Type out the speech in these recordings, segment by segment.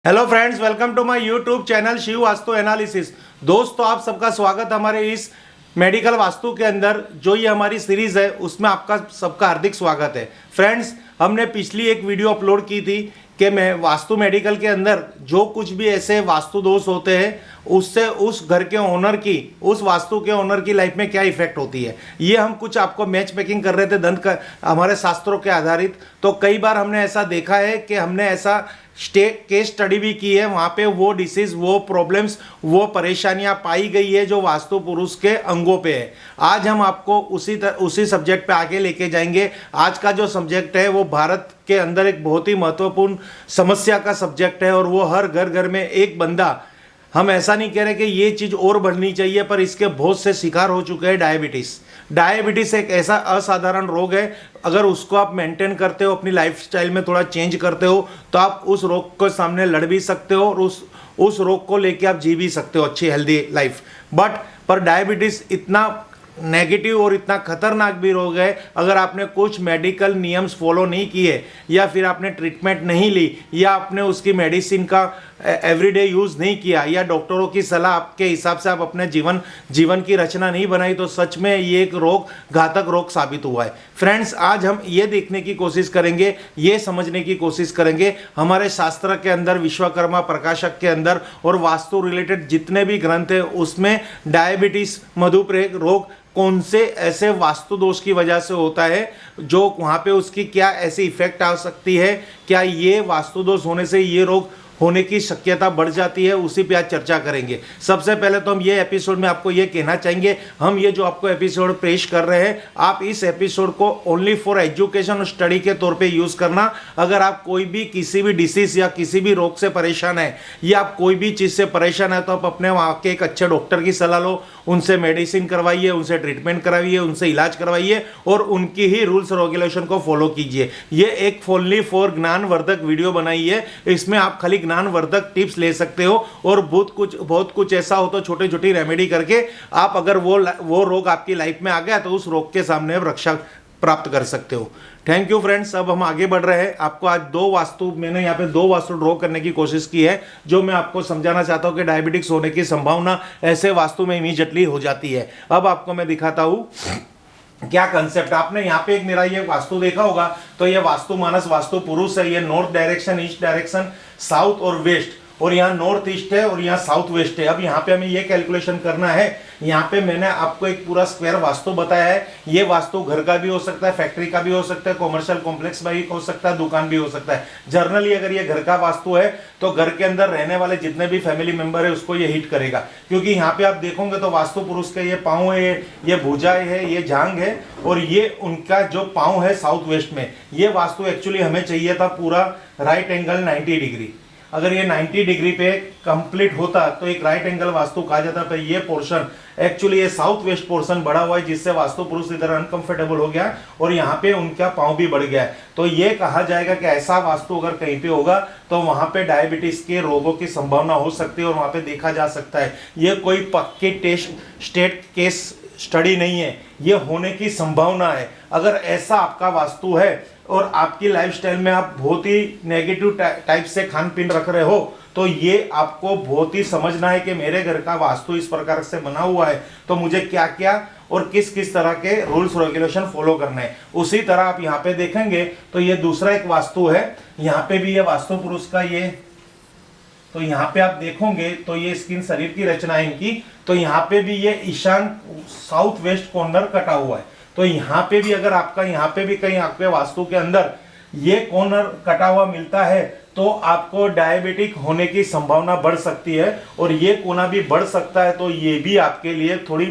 Hello friends, welcome to my YouTube channel Shiv Vastu analysis. दोस्तों, आप सबका स्वागत हमारे इस मेडिकल वास्तु के अंदर। जो ये हमारी सीरीज है उसमें आपका सबका हार्दिक स्वागत है। फ्रेंड्स, हमने पिछली एक वीडियो अपलोड की थी कि मैं वास्तु मेडिकल के अंदर जो कुछ भी ऐसे वास्तु दोष होते हैं उससे उस घर के ओनर की, उस वास्तु के ओनर की लाइफ में क्या इफेक्ट होती है, ये हम कुछ आपको मैच मेकिंग कर रहे थे दंत का हमारे शास्त्रों के आधारित। तो कई बार हमने ऐसा देखा है कि हमने ऐसा केस स्टडी भी की है, वहाँ पे वो डिसीज, वो प्रॉब्लम्स, वो परेशानियाँ पाई गई है जो वास्तु पुरुष के अंगों पे है। आज हम आपको उसी सब्जेक्ट पे आगे लेके जाएंगे। आज का जो सब्जेक्ट है वो भारत के अंदर एक बहुत ही महत्वपूर्ण समस्या का सब्जेक्ट है और वो हर घर घर में एक बंदा, हम ऐसा नहीं कह रहे कि ये चीज़ और बढ़नी चाहिए, पर इसके बहुत से शिकार हो चुके हैं। डायबिटीज़ एक ऐसा असाधारण रोग है, अगर उसको आप मेंटेन करते हो, अपनी लाइफस्टाइल में थोड़ा चेंज करते हो, तो आप उस रोग के सामने लड़ भी सकते हो और उस रोग को लेके आप जी भी सकते हो अच्छी हेल्दी लाइफ। पर डायबिटीज़ इतना नेगेटिव और इतना खतरनाक भी रोग है, अगर आपने कुछ मेडिकल नियम्स फॉलो नहीं किए या फिर आपने ट्रीटमेंट नहीं ली या आपने उसकी मेडिसिन का एवरीडे यूज़ नहीं किया या डॉक्टरों की सलाह आपके हिसाब से आप अपने जीवन की रचना नहीं बनाई, तो सच में ये एक घातक रोग साबित हुआ है। फ्रेंड्स, आज हम ये देखने की कोशिश करेंगे, ये समझने की कोशिश करेंगे हमारे शास्त्र के अंदर, विश्वकर्मा प्रकाशक के अंदर और वास्तु रिलेटेड जितने भी ग्रंथ है उसमें डायबिटीज़, मधुमेह रोग कौन से ऐसे वास्तु दोष की वजह से होता है, जो वहाँ पे उसकी क्या ऐसी इफेक्ट आ सकती है, क्या ये वास्तु दोष होने से ये रोग होने की शक्यता बढ़ जाती है, उसी पे आज चर्चा करेंगे। सबसे पहले तो हम ये एपिसोड में आपको ये कहना चाहेंगे, हम ये जो आपको एपिसोड पेश कर रहे हैं, आप इस एपिसोड को ओनली फॉर एजुकेशन और स्टडी के तौर पे यूज़ करना। अगर आप कोई भी किसी भी डिसीज या किसी भी रोग से परेशान है या आप कोई भी चीज़ से परेशान है, तो आप अपने वहाँ के एक अच्छे डॉक्टर की सलाह लो, उनसे मेडिसिन करवाइए, उनसे ट्रीटमेंट करवाइए, उनसे इलाज करवाइए और उनकी ही रूल्स रेगुलेशन को फॉलो कीजिए। ये एक ओनली फॉर ज्ञानवर्धक वीडियो बनाई है, इसमें आप खाली ज्ञानवर्धक टिप्स ले सकते हो और बहुत कुछ ऐसा हो तो छोटी छोटी रेमेडी करके आप, अगर वो रोग आपकी लाइफ में आ गया तो उस रोग के सामने आप रक्षा प्राप्त कर सकते हो। Thank you friends. अब हम आगे बढ़ रहे हैं। आपको आज मैंने यहाँ पे दो वास्तु ड्रॉ करने की कोशिश की है, जो मैं आपको समझाना चाहता हूँ कि डायबिटिक्स होने की संभावना ऐसे वास्तु में इमीडिएटली हो जाती है। अब आपको मैं दिखाता हूँ क्या कंसेप्ट। आपने यहाँ पे एक मेरा ये वास्तु देखा होगा, तो ये वास्तु मानस वास्तु पुरुष है। ये north direction, east direction, south और वेस्ट, और यहाँ नॉर्थ ईस्ट है और यहाँ साउथ वेस्ट है। अब यहाँ पे हमें ये कैलकुलेशन करना है। यहाँ पे मैंने आपको एक पूरा स्क्वायर वास्तु बताया है। ये वास्तु घर का भी हो सकता है, फैक्ट्री का भी हो सकता है, कॉमर्शियल कॉम्प्लेक्स भी हो सकता है, दुकान भी हो सकता है। जनरली अगर ये घर का वास्तु है तो घर के अंदर रहने वाले जितने भी फैमिली मेंबर है उसको ये हिट करेगा, क्योंकि यहाँ पे आप देखोगे तो वास्तु पुरुष के ये पाँव है, ये भुजाएं है, ये जांग है और ये उनका जो पाँव है साउथ वेस्ट में। ये वास्तु एक्चुअली हमें चाहिए था पूरा राइट एंगल 90 डिग्री। अगर ये 90 डिग्री पे कंप्लीट होता तो एक राइट एंगल वास्तु कहा जाता। तो ये पोर्शन एक्चुअली ये साउथ वेस्ट पोर्शन बढ़ा हुआ है, जिससे वास्तु पुरुष इधर अनकंफर्टेबल हो गया और यहाँ पे उनका पाँव भी बढ़ गया है। तो ये कहा जाएगा कि ऐसा वास्तु अगर कहीं पे होगा तो वहाँ पे डायबिटीज के रोगों की संभावना हो सकती है और वहाँ पे देखा जा सकता है। ये कोई पक्की स्टेट केस स्टडी नहीं है, ये होने की संभावना है। अगर ऐसा आपका वास्तु है और आपकी लाइफस्टाइल में आप बहुत ही नेगेटिव टाइप से खान पीन रख रहे हो, तो ये आपको बहुत ही समझना है कि मेरे घर का वास्तु इस प्रकार से बना हुआ है, तो मुझे क्या क्या और किस किस तरह के रूल्स रेगुलेशन फॉलो करने हैं। उसी तरह आप यहाँ पे देखेंगे तो ये दूसरा एक वास्तु है। यहाँ पे भी ये वास्तु पुरुष का ये, तो यहाँ पे आप देखोगे तो ये स्किन शरीर की रचना है इनकी। तो यहाँ पे भी ये ईशान साउथ वेस्ट कॉर्नर कटा हुआ है। तो यहाँ पे भी अगर आपका यहाँ पे भी कहीं आपके वास्तु के अंदर ये कॉर्नर कटा हुआ मिलता है तो आपको डायबिटिक होने की संभावना बढ़ सकती है और ये कोना भी बढ़ सकता है। तो ये भी आपके लिए थोड़ी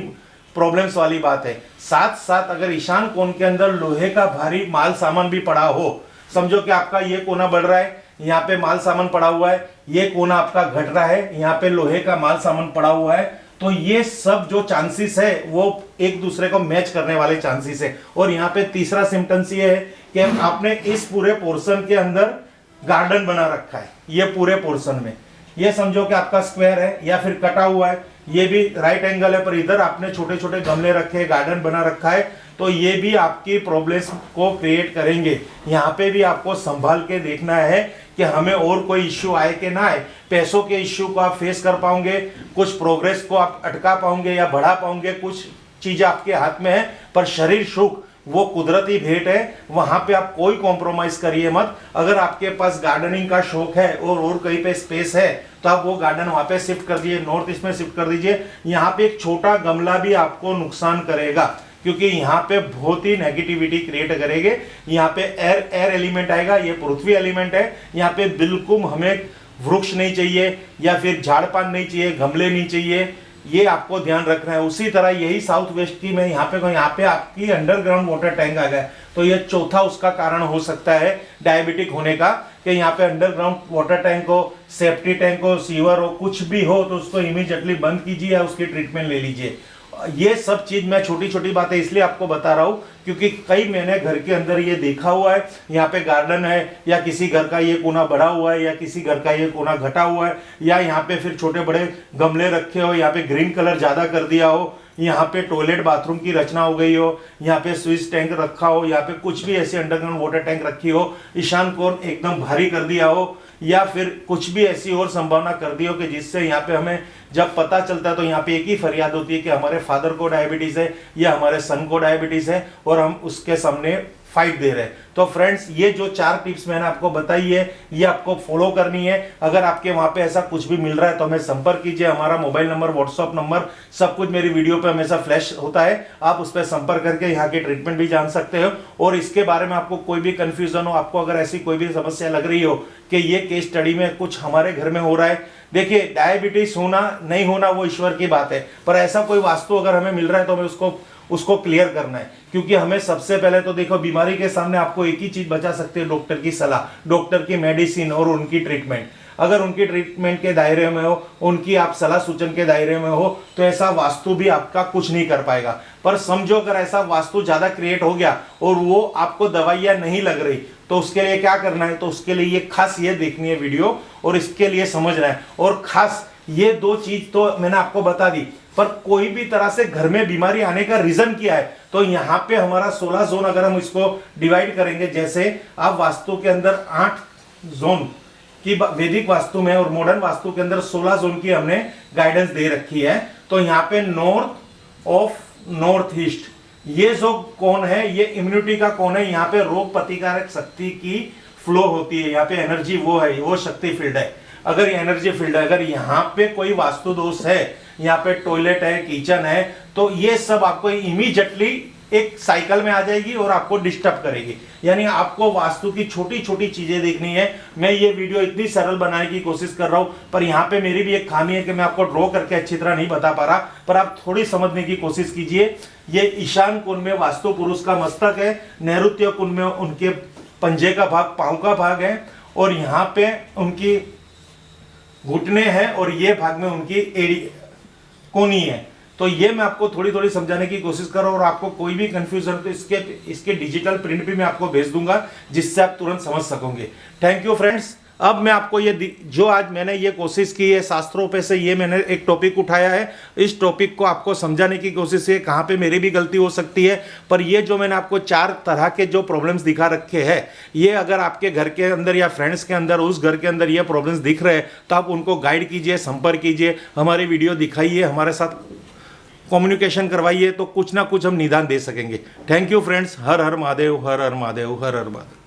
प्रॉब्लम्स वाली बात है। साथ साथ अगर ईशान कोण के अंदर लोहे का भारी माल सामान भी पड़ा हो, समझो कि आपका ये कोना बढ़ रहा है, यहाँ पे माल सामान पड़ा हुआ है, ये कोना आपका घट रहा है, यहाँ पे लोहे का माल सामान पड़ा हुआ है, तो ये सब जो चांसेस है वो एक दूसरे को मैच करने वाले चांसेस है। और यहाँ पे तीसरा सिम्टम्स ये है कि आपने इस पूरे पोर्शन के अंदर गार्डन बना रखा है। ये पूरे पोर्शन में ये समझो कि आपका स्क्वायर है या फिर कटा हुआ है, ये भी राइट एंगल है, पर इधर आपने छोटे छोटे गमले रखे, गार्डन बना रखा है। तो ये भी आपकी प्रॉब्लम्स को क्रिएट करेंगे। यहाँ पे भी आपको संभाल के देखना है कि हमें और कोई इश्यू आए कि ना आए। पैसों के इश्यू को आप फेस कर पाओगे, कुछ प्रोग्रेस को आप अटका पाओगे या बढ़ा पाओगे, कुछ चीजें आपके हाथ में है, पर शरीर सुख वो कुदरती भेंट है, वहां पे आप कोई कॉम्प्रोमाइज करिए मत। अगर आपके पास गार्डनिंग का शौक है और कहीं पे स्पेस है तो आप वो गार्डन वहां पे शिफ्ट कर दीजिए, नॉर्थ ईस्ट में शिफ्ट कर दीजिए। यहाँ पे एक छोटा गमला भी आपको नुकसान करेगा, क्योंकि यहाँ पे बहुत ही नेगेटिविटी क्रिएट करेंगे। यहाँ पे एयर एलिमेंट आएगा, ये पृथ्वी एलिमेंट है। यहाँ पे बिल्कुल हमें वृक्ष नहीं चाहिए या फिर झाड़ पान नहीं चाहिए, गमले नहीं चाहिए, ये आपको ध्यान रखना है। उसी तरह यही साउथ वेस्ट की मैं यहाँ पे आपकी अंडरग्राउंड वाटर टैंक आ गया, तो ये चौथा उसका कारण हो सकता है डायबिटिक होने का, कि यहाँ पे अंडरग्राउंड वाटर टैंक हो, सेफ्टी टैंक हो, सीवर हो, कुछ भी हो तो उसको इमीडिएटली बंद कीजिए या उसकी ट्रीटमेंट ले लीजिए। ये सब चीज मैं छोटी छोटी बातें इसलिए आपको बता रहा हूँ क्योंकि कई मैंने घर के अंदर ये देखा हुआ है, यहाँ पे गार्डन है या किसी घर का ये कोना बढ़ा हुआ है या किसी घर का ये कोना घटा हुआ है, या यहाँ पे फिर छोटे बड़े गमले रखे हो, यहाँ पे ग्रीन कलर ज्यादा कर दिया हो, यहाँ पे टॉयलेट बाथरूम की रचना हो गई हो, यहाँ पे स्विच टैंक रखा हो, यहाँ पे कुछ भी ऐसी अंडरग्राउंड वाटर टैंक रखी हो, ईशान कोण एकदम भारी कर दिया हो, या फिर कुछ भी ऐसी और संभावना कर दी हो कि जिससे यहाँ पे हमें जब पता चलता है तो यहाँ पे एक ही फरियाद होती है कि हमारे फादर को डायबिटीज है या हमारे सन को डायबिटीज है और हम उसके सामने फाइट दे रहे हैं। तो फ्रेंड्स, ये जो 4 टिप्स मैंने आपको बताई है ये आपको फॉलो करनी है। अगर आपके वहां पे ऐसा कुछ भी मिल रहा है तो हमें संपर्क कीजिए। हमारा मोबाइल नंबर, व्हाट्सअप नंबर, सब कुछ मेरी वीडियो पे हमेशा फ्लैश होता है, आप उस पर संपर्क करके यहाँ के ट्रीटमेंट भी जान सकते हो। और इसके बारे में आपको कोई भी कंफ्यूजन हो, आपको अगर ऐसी कोई भी समस्या लग रही हो कि ये केस स्टडी में कुछ हमारे घर में हो रहा है, देखिए डायबिटीज होना नहीं होना वो ईश्वर की बात है, पर ऐसा कोई वास्तु अगर हमें मिल रहा है तो हमें उसको क्लियर करना है। क्योंकि हमें सबसे पहले तो देखो, बीमारी के सामने आपको एक ही चीज बचा सकती है, डॉक्टर की सलाह, डॉक्टर की मेडिसिन और उनकी ट्रीटमेंट। अगर उनकी ट्रीटमेंट के दायरे में हो, उनकी आप सलाह सूचन के दायरे में हो, तो ऐसा वास्तु भी आपका कुछ नहीं कर पाएगा। पर समझो अगर ऐसा वास्तु ज्यादा क्रिएट हो गया और वो आपको दवाइयां नहीं लग रही, तो उसके लिए क्या करना है, तो उसके लिए ये खास ये देखनी है वीडियो और इसके लिए समझना है। और खास ये 2 चीज तो मैंने आपको बता दी, पर कोई भी तरह से घर में बीमारी आने का रीजन क्या है, तो यहाँ पे हमारा 16 जोन अगर हम इसको डिवाइड करेंगे, जैसे आप वास्तु के अंदर 8 जोन की वैदिक वास्तु में और मॉडर्न वास्तु के अंदर 16 जोन की हमने गाइडेंस दे रखी है। तो यहाँ पे नॉर्थ ऑफ नॉर्थ ईस्ट ये जो कोण है ये इम्यूनिटी का कोण है, यहाँ पे रोग प्रतिकारक शक्ति की फ्लो होती है, यहाँ पे एनर्जी वो है, वो शक्ति फील्ड है। अगर ये एनर्जी फील्ड है, अगर यहाँ पे कोई वास्तु दोष है, यहाँ पे टॉयलेट है, किचन है, तो ये सब आपको इमीडिएटली एक साइकिल में आ जाएगी और आपको डिस्टर्ब करेगी। यानी आपको वास्तु की छोटी छोटी चीजें देखनी है। मैं ये वीडियो इतनी सरल बनाने की कोशिश कर रहा हूं, पर यहाँ पे मेरी भी एक खामी है कि मैं आपको ड्रॉ करके अच्छी तरह नहीं बता पा रहा, पर आप थोड़ी समझने की कोशिश कीजिए। ये ईशान कोण में वास्तु पुरुष का मस्तक है, नैऋत्य कोण में उनके पंजे का भाग, पांव का भाग है, और यहाँ पे उनकी घुटने हैं और ये भाग में उनकी एड़ी कोनी है। तो ये मैं आपको थोड़ी थोड़ी समझाने की कोशिश कर रहा हूं, और आपको कोई भी कंफ्यूजन तो इसके डिजिटल प्रिंट भी मैं आपको भेज दूंगा, जिससे आप तुरंत समझ सकोगे। Thank you friends. अब मैं आपको ये जो आज मैंने ये कोशिश की है शास्त्रों पे से, ये मैंने एक टॉपिक उठाया है, इस टॉपिक को आपको समझाने की कोशिश है, कहाँ पे मेरी भी गलती हो सकती है। पर ये जो मैंने आपको 4 तरह के जो प्रॉब्लम्स दिखा रखे हैं, ये अगर आपके घर के अंदर या फ्रेंड्स के अंदर, उस घर के अंदर ये प्रॉब्लम्स दिख रहे हैं, तो आप उनको गाइड कीजिए, संपर्क कीजिए, हमारी वीडियो दिखाइए, हमारे साथ कम्युनिकेशन करवाइए, तो कुछ ना कुछ हम निदान दे सकेंगे। Thank you friends. Her her Mahadev, her her Mahadev, her her Mahadev.